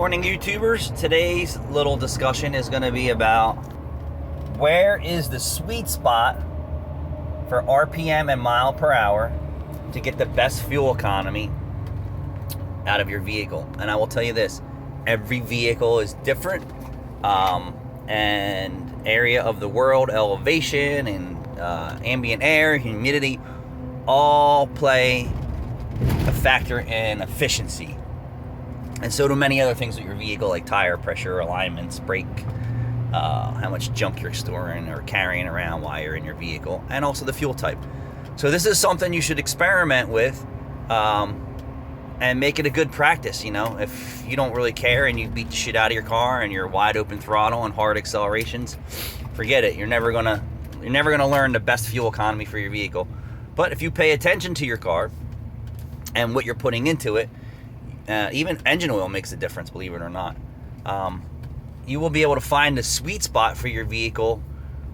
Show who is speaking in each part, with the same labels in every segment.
Speaker 1: Morning YouTubers. Today's little discussion is going to be about where is the sweet spot for RPM and mile per hour to get the best fuel economy out of your vehicle. And I will tell you this, every vehicle is different, and area of the world, elevation and ambient air, humidity, all play a factor in efficiency. And so do many other things with your vehicle, like tire pressure, alignments, brake, how much junk you're storing or carrying around while you're in your vehicle, and also the fuel type. So this is something you should experiment with, and make it a good practice. You know, if you don't really care and you beat the shit out of your car and you're wide open throttle and hard accelerations, forget it. You're never gonna learn the best fuel economy for your vehicle. But if you pay attention to your car and what you're putting into it, even engine oil makes a difference, believe it or not. You will be able to find the sweet spot for your vehicle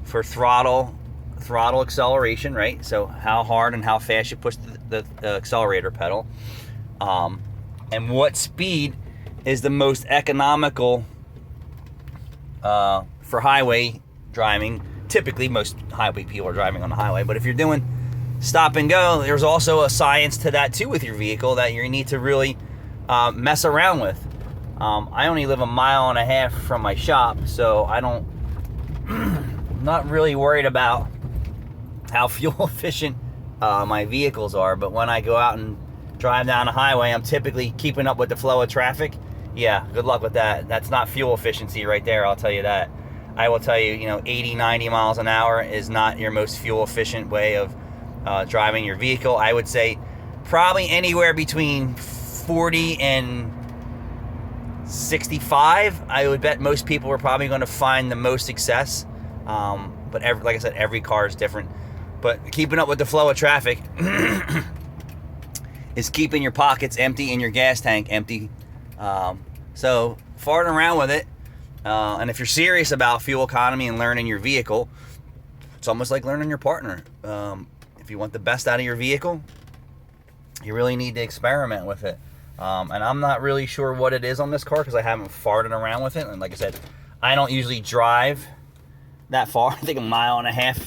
Speaker 1: for throttle acceleration, right? So how hard and how fast you push the accelerator pedal, and what speed is the most economical for highway driving. Typically, most highway people are driving on the highway, but if you're doing stop and go, there's also a science to that too with your vehicle that you need to really mess around with. I only live 1.5 miles from my shop, so I'm not really worried about how fuel efficient my vehicles are. But when I go out and drive down the highway, I'm typically keeping up with the flow of traffic. Yeah, good luck with that. That's not fuel efficiency right there, I'll tell you that. I will tell you, 80, 90 miles an hour is not your most fuel efficient way of driving your vehicle. I would say probably anywhere between 40 and 65. I would bet most people are probably going to find the most success. But like I said, every car is different. But keeping up with the flow of traffic is keeping your pockets empty and your gas tank empty. So farting around with it. And if you're serious about fuel economy and learning your vehicle, it's almost like learning your partner. If you want the best out of your vehicle, you really need to experiment with it. And I'm not really sure what it is on this car because I haven't farted around with it. And like I said, I don't usually drive that far. I think 1.5 miles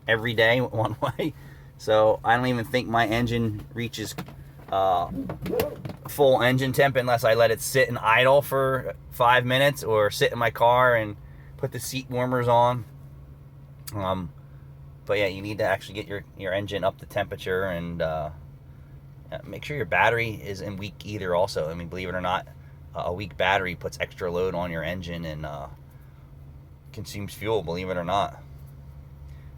Speaker 1: every day one way. So I don't even think my engine reaches full engine temp unless I let it sit and idle for 5 minutes or sit in my car and put the seat warmers on. But yeah, you need to actually get your engine up to temperature and make sure your battery isn't weak either also. I mean, believe it or not, a weak battery puts extra load on your engine and consumes fuel, believe it or not.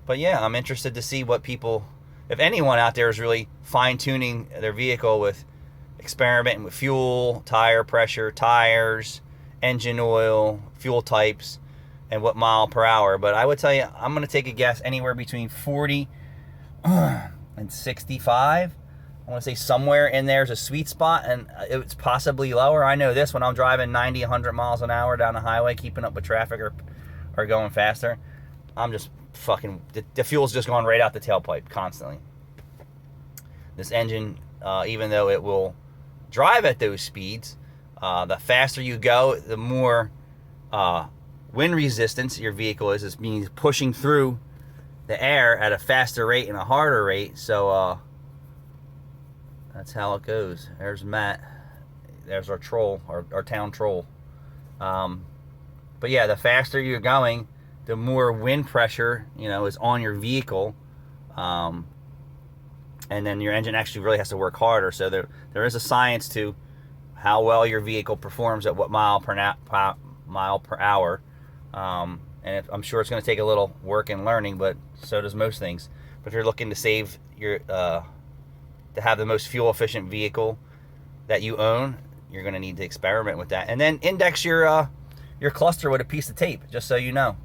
Speaker 1: But yeah, I'm interested to see what people, if anyone out there is really fine-tuning their vehicle with experimenting with fuel, tire pressure, tires, engine oil, fuel types, and what mile per hour. But I would tell you, I'm going to take a guess anywhere between 40 and 65. I want to say somewhere in there is a sweet spot, and it's possibly lower. I know this when I'm driving 90, 100 miles an hour down the highway, keeping up with traffic or going faster. I'm just fucking, the fuel's just going right out the tailpipe constantly. This engine, even though it will drive at those speeds, the faster you go, the more wind resistance your vehicle is. It means pushing through the air at a faster rate and a harder rate. So, that's how it goes. There's Matt. There's our troll, our town troll. But yeah, the faster you're going, the more wind pressure, is on your vehicle. And then your engine actually really has to work harder. So there is a science to how well your vehicle performs at what mile per hour. And I'm sure it's going to take a little work and learning, but so does most things. But if you're looking to save your to have the most fuel efficient vehicle that you own, you're going to need to experiment with that. And then index your cluster with a piece of tape, just so you know.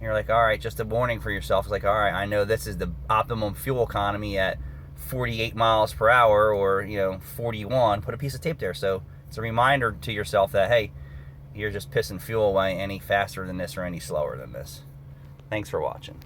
Speaker 1: You're like, all right, just a warning for yourself. It's like, all right, I know this is the optimum fuel economy at 48 miles per hour or, 41. Put a piece of tape there. So it's a reminder to yourself that, hey, you're just pissing fuel away any faster than this or any slower than this. Thanks for watching.